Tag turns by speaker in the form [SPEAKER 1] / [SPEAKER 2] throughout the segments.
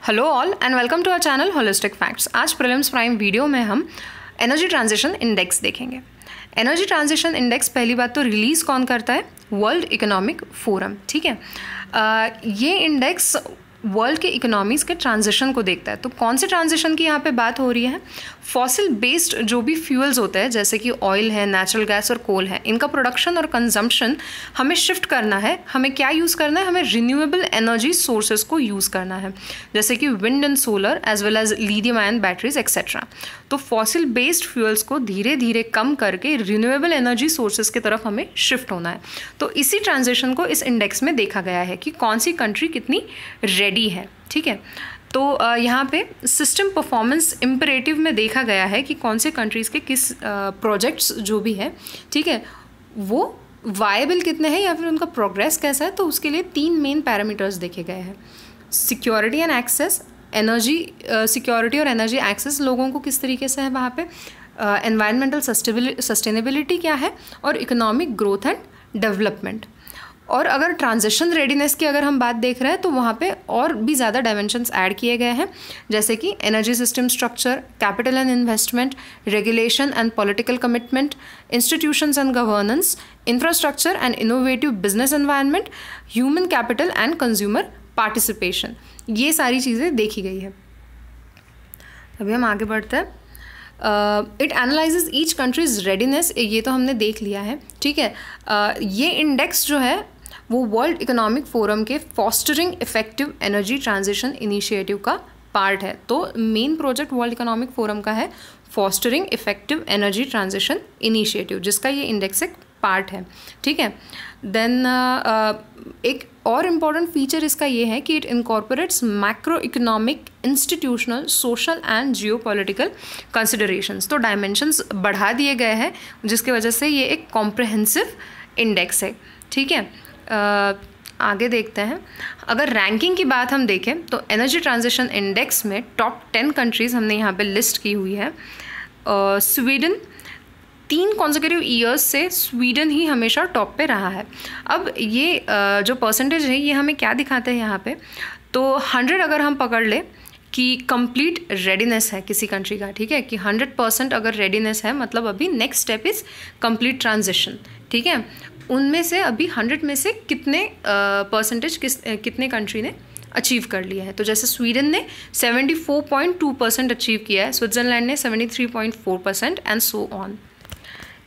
[SPEAKER 1] Hello all and welcome to our channel Holistic Facts. आज prelims prime video में हम energy transition index देखेंगे। Energy transition index पहली बात तो रिलीज़ कौन करता है? World Economic Forum. ठीक है, ये इंडेक्स वर्ल्ड के इकोनॉमीज़ के ट्रांजिशन को देखता है। तो कौन से ट्रांजिशन की यहाँ पे बात हो रही है? फॉसिल बेस्ड जो भी फ्यूल्स होते हैं जैसे कि ऑयल है, नेचुरल गैस और कोल है, इनका प्रोडक्शन और कंजम्पशन हमें शिफ्ट करना है। हमें क्या यूज़ करना है? हमें रिन्यूएबल एनर्जी सोर्सेज को यूज़ करना है, जैसे कि wind and solar as well as lithium ion batteries etcetera. तो फॉसिल बेस्ड फ्यूल्स को धीरे धीरे कम करके रिन्यूएबल एनर्जी सोर्सेज की तरफ हमें शिफ्ट होना है। तो इसी ट्रांजिशन को इस इंडेक्स में देखा गया है कि कौन सी कंट्री कितनी रेडी है। ठीक है, तो यहाँ पे सिस्टम परफॉर्मेंस इम्परेटिव में देखा गया है कि कौन से कंट्रीज़ के किस प्रोजेक्ट्स जो भी है, ठीक है, वो वायबल कितने हैं या फिर उनका प्रोग्रेस कैसा है। तो उसके लिए 3 मेन पैरामीटर्स देखे गए हैं। Security and access, energy security और एनर्जी एक्सेस लोगों को किस तरीके से है वहाँ पे, एनवायरमेंटल सस्टेनेबिलिटी क्या है, और इकोनॉमिक ग्रोथ एंड डेवलपमेंट। और अगर ट्रांजिशन रेडीनेस की अगर हम बात देख रहे हैं तो वहाँ पे और भी ज़्यादा डायमेंशंस ऐड किए गए हैं, जैसे कि energy system structure, capital and investment, regulation and political commitment, institutions and governance, infrastructure and innovative business environment, human capital and consumer participation. ये सारी चीज़ें देखी गई है। अभी हम आगे बढ़ते हैं। It analyses each countries readiness, ये तो हमने देख लिया है। ठीक है, ये इंडेक्स जो है वो वर्ल्ड इकोनॉमिक फोरम के fostering effective energy transition initiative का पार्ट है। तो main project world Economic forum का है fostering effective energy transition initiative, जिसका ये इंडेक्स एक पार्ट है। ठीक है, देन एक और इम्पॉर्टेंट फीचर इसका ये है कि it incorporates macro economic, institutional, social and geopolitical considerations. तो डायमेंशंस बढ़ा दिए गए हैं जिसकी वजह से ये एक कॉम्प्रहेंसिव इंडेक्स है। ठीक है, आगे देखते हैं। अगर रैंकिंग की बात हम देखें तो एनर्जी ट्रांजिशन इंडेक्स में टॉप 10 कंट्रीज़ हमने यहाँ पे लिस्ट की हुई है। स्वीडन 3 कॉन्सेक्यूटिव ईयर्स से स्वीडन ही हमेशा टॉप पे रहा है। अब ये जो परसेंटेज है ये हमें क्या दिखाते हैं यहाँ पे? तो 100 अगर हम पकड़ ले कि कंप्लीट रेडीनेस है किसी कंट्री का, ठीक है, कि 100% अगर रेडीनेस है मतलब अभी next step is complete transition. ठीक है, उनमें से अभी 100 में से कितने परसेंटेज कितने कंट्री ने अचीव कर लिया है? तो जैसे स्वीडन ने 74.2% अचीव किया है, स्विट्ज़रलैंड ने 73.4% एंड सो ऑन।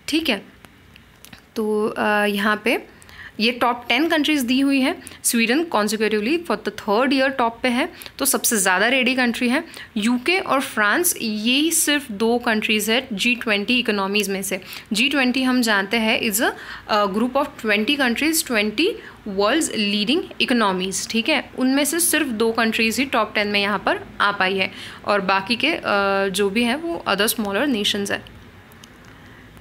[SPEAKER 1] ठीक है, तो यहाँ पे ये टॉप 10 कंट्रीज़ दी हुई है। Sweden consecutively for the 3rd year top पे है, तो सबसे ज़्यादा रेडी कंट्री है। यूके और फ्रांस, ये सिर्फ 2 कंट्रीज़ है G20 इकोनॉमीज़ में से। G20 हम जानते हैं is a group of 20 countries, 20 world's leading economies. ठीक है, उनमें से सिर्फ 2 कंट्रीज़ ही टॉप 10 में यहाँ पर आ पाई है, और बाकी के जो भी हैं वो अदर स्मॉलर नेशंस है।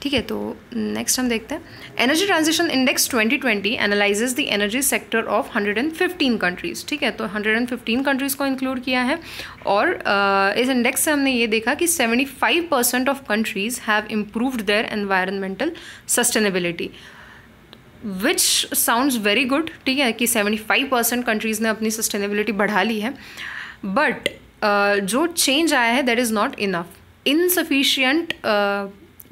[SPEAKER 1] ठीक है, तो नेक्स्ट हम देखते हैं। Energy transition index 2020 analyses the energy sector of 115 countries. ठीक है, तो 115 कंट्रीज़ को इंक्लूड किया है, और इस इंडेक्स से हमने ये देखा कि 75% of countries have improved their environmental sustainability, which sounds very good. ठीक है, कि 75% कंट्रीज़ ने अपनी सस्टेनेबिलिटी बढ़ा ली है, बट जो चेंज आया है that is not enough, insufficient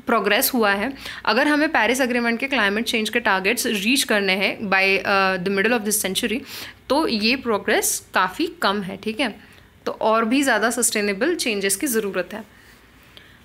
[SPEAKER 1] progress हुआ है। अगर हमें पेरिस एग्रीमेंट के क्लाइमेट चेंज के टारगेट्स रीच करने हैं by the middle of this century, तो ये प्रोग्रेस काफ़ी कम है। ठीक है, तो और भी ज़्यादा सस्टेनेबल चेंजेस की ज़रूरत है।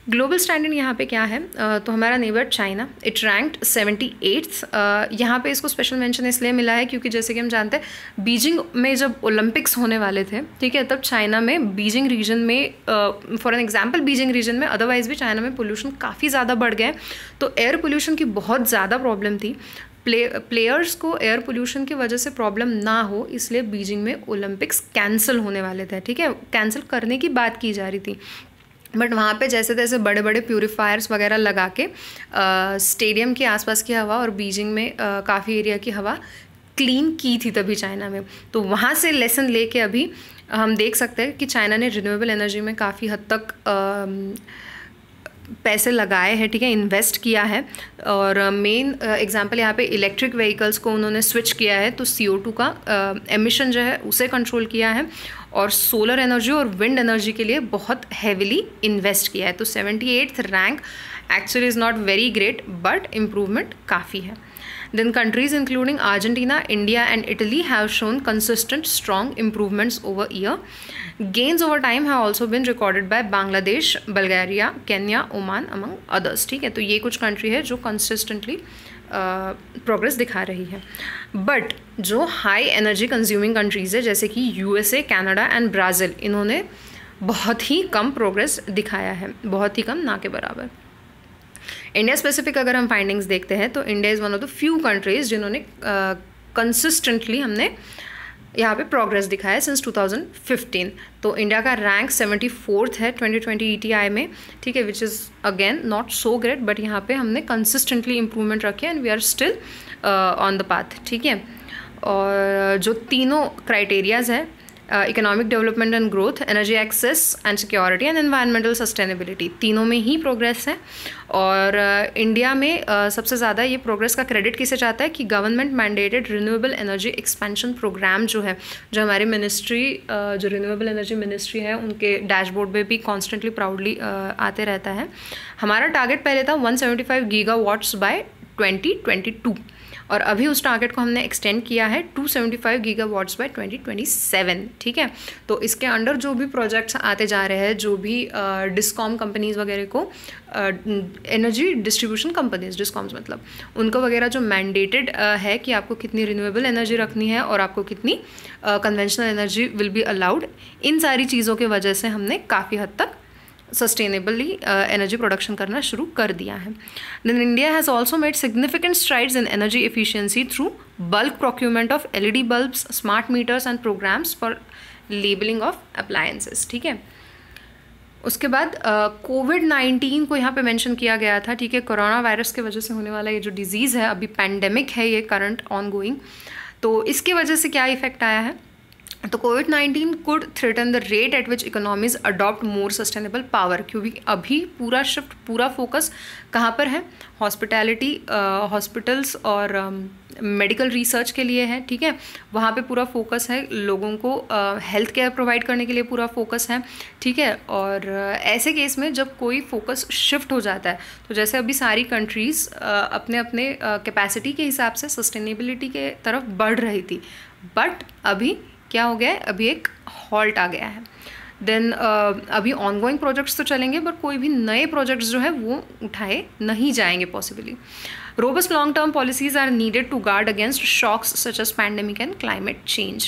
[SPEAKER 1] ग्लोबल स्टैंडर्ड यहाँ पे क्या है? तो हमारा neighbour China, it ranked 78th। यहाँ पे इसको स्पेशल मेंशन इसलिए मिला है क्योंकि जैसे कि हम जानते हैं बीजिंग में जब ओलंपिक्स होने वाले थे, ठीक है, तब चाइना में बीजिंग रीजन में, for an example Beijing region में, अदरवाइज भी चाइना में पोल्यूशन काफ़ी ज़्यादा बढ़ गया है। तो एयर पोल्यूशन की बहुत ज़्यादा प्रॉब्लम थी। प्लेयर्स को एयर पोल्यूशन की वजह से प्रॉब्लम ना हो इसलिए बीजिंग में ओलंपिक्स कैंसिल होने वाले थे। ठीक है, कैंसिल करने की बात की जा रही थी, बट वहाँ पे जैसे तैसे बड़े बड़े प्यूरीफायर्स वगैरह लगा के स्टेडियम के आसपास की हवा और बीजिंग में काफ़ी एरिया की हवा क्लीन की थी तभी चाइना में। तो वहाँ से लेसन लेके अभी हम देख सकते हैं कि चाइना ने रिन्यूएबल एनर्जी में काफ़ी हद तक पैसे लगाए हैं, ठीक है, इन्वेस्ट किया है। और मेन एग्जांपल यहाँ पे इलेक्ट्रिक व्हीकल्स को उन्होंने स्विच किया है, तो CO2 का एमिशन जो है उसे कंट्रोल किया है, और सोलर एनर्जी और विंड एनर्जी के लिए बहुत हैविली इन्वेस्ट किया है। तो 78th rank actually is not very great, but improvement काफ़ी है। Then countries including Argentina, India and Italy have shown consistent strong improvements over year. Gains over time have also been recorded by Bangladesh, Bulgaria, Kenya, Oman among others. ठीक है, तो ये कुछ country है जो consistently progress दिखा रही है। बट जो हाई एनर्जी कंज्यूमिंग कंट्रीज़ है जैसे कि USA, कनाडा एंड ब्राज़ील, इन्होंने बहुत ही कम प्रोग्रेस दिखाया है, बहुत ही कम, ना के बराबर। इंडिया स्पेसिफिक अगर हम फाइंडिंग्स देखते हैं तो India is one of the few countries जिन्होंने कंसिस्टेंटली हमने यहाँ पे प्रोग्रेस दिखाया है सिंस 2015। तो इंडिया का रैंक 74th है 2020 ETI में, ठीक है, which is again not so great, but यहाँ पे हमने कंसिस्टेंटली इम्प्रूवमेंट रखे and we are still on the path, ठीक है। और जो तीनों क्राइटेरियाज़ है, economic development and growth, energy access and security and environmental sustainability, तीनों में ही प्रोग्रेस है। और इंडिया में सबसे ज़्यादा ये प्रोग्रेस का क्रेडिट किसे जाता है कि government mandated renewable energy expansion programme जो है, जो हमारी मिनिस्ट्री, जो रिन्यूएबल एनर्जी मिनिस्ट्री है, उनके डैशबोर्ड पे भी कॉन्स्टेंटली प्राउडली आते रहता है। हमारा टारगेट पहले था 175 गीगावाट्स बाय 2022, और अभी उस टारगेट को हमने एक्सटेंड किया है 275 गीगावाट्स बाय 2027, ठीक है। तो इसके अंडर जो भी प्रोजेक्ट्स आते जा रहे हैं, जो भी डिस्कॉम कंपनीज़ वगैरह को, एनर्जी डिस्ट्रीब्यूशन कंपनीज, डिस्कॉम्स मतलब, उनको वगैरह जो मैंडेटेड है कि आपको कितनी रिन्यूएबल एनर्जी रखनी है और आपको कितनी conventional energy will be allowed, इन सारी चीज़ों की वजह से हमने काफ़ी हद तक सस्टेनेबली एनर्जी प्रोडक्शन करना शुरू कर दिया है। Then India has also made significant strides in energy efficiency through bulk procurement of LED bulbs, smart meters and programmes for labelling of appliances, ठीक है। उसके बाद कोविड-19 को यहाँ पे मेंशन किया गया था, ठीक है। कोरोना वायरस के वजह से होने वाला ये जो डिजीज़ है, अभी पैंडेमिक है ये करंट ऑन गोइंग, तो इसकी वजह से क्या इफेक्ट आया है, तो कोविड-19 could threaten the rate at which economies adopt more sustainable power, क्योंकि अभी पूरा शिफ्ट, पूरा फोकस कहाँ पर है, हॉस्पिटैलिटी, हॉस्पिटल्स और मेडिकल रिसर्च के लिए है, ठीक है। वहाँ पे पूरा फोकस है, लोगों को हेल्थ केयर प्रोवाइड करने के लिए पूरा फोकस है, ठीक है। और ऐसे केस में जब कोई फोकस शिफ्ट हो जाता है, तो जैसे अभी सारी कंट्रीज़ अपने अपने कैपेसिटी के हिसाब से सस्टेनेबिलिटी के तरफ बढ़ रही थी, बट अभी क्या हो गया है, अभी एक हॉल्ट आ गया है। देन अभी ऑनगोइंग प्रोजेक्ट्स तो चलेंगे, बट कोई भी नए प्रोजेक्ट्स जो है वो उठाए नहीं जाएंगे possibly. Robust long-term policies are needed to guard against shocks such as pandemic and climate change.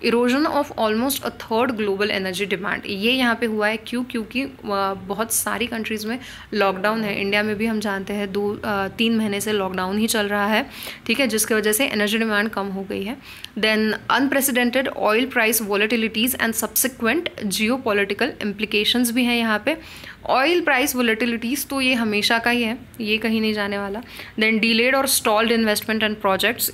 [SPEAKER 1] Erosion of almost a third global energy demand. ये यहाँ पे हुआ है क्योंकि बहुत सारी कंट्रीज़ में लॉकडाउन है। इंडिया में भी हम जानते हैं 2-3 महीने से लॉकडाउन ही चल रहा है, ठीक है, जिसकी वजह से एनर्जी डिमांड कम हो गई है। Then unprecedented oil price volatilities and subsequent geopolitical implications भी हैं यहाँ पे। ऑयल प्राइस वॉलेटिलिटीज़ तो ये हमेशा का ही है, ये कहीं नहीं जाने वाला। देन डिलेड और स्टॉल्ड इन्वेस्टमेंट एंड प्रोजेक्ट्स,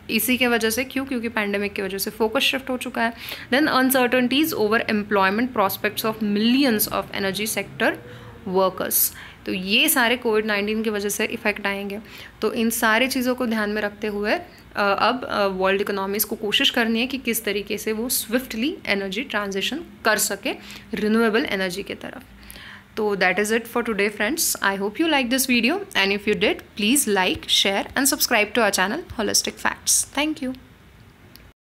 [SPEAKER 1] इसी के वजह से, क्योंकि पैंडेमिक की वजह से फोकस शिफ्ट हो चुका है। Then uncertainties over employment prospects of millions of energy sector workers, तो ये सारे कोविड-19 की वजह से इफ़ेक्ट आएंगे। तो इन सारे चीज़ों को ध्यान में रखते हुए अब वर्ल्ड इकोनॉमीज़ को कोशिश करनी है कि किस तरीके से वो स्विफ्टली एनर्जी ट्रांजिशन कर सके रिन्यूएबल एनर्जी की तरफ। So that is it for today, friends. I hope you liked this video, and if you did, please like, share and subscribe to our channel Holistic Facts. Thank you.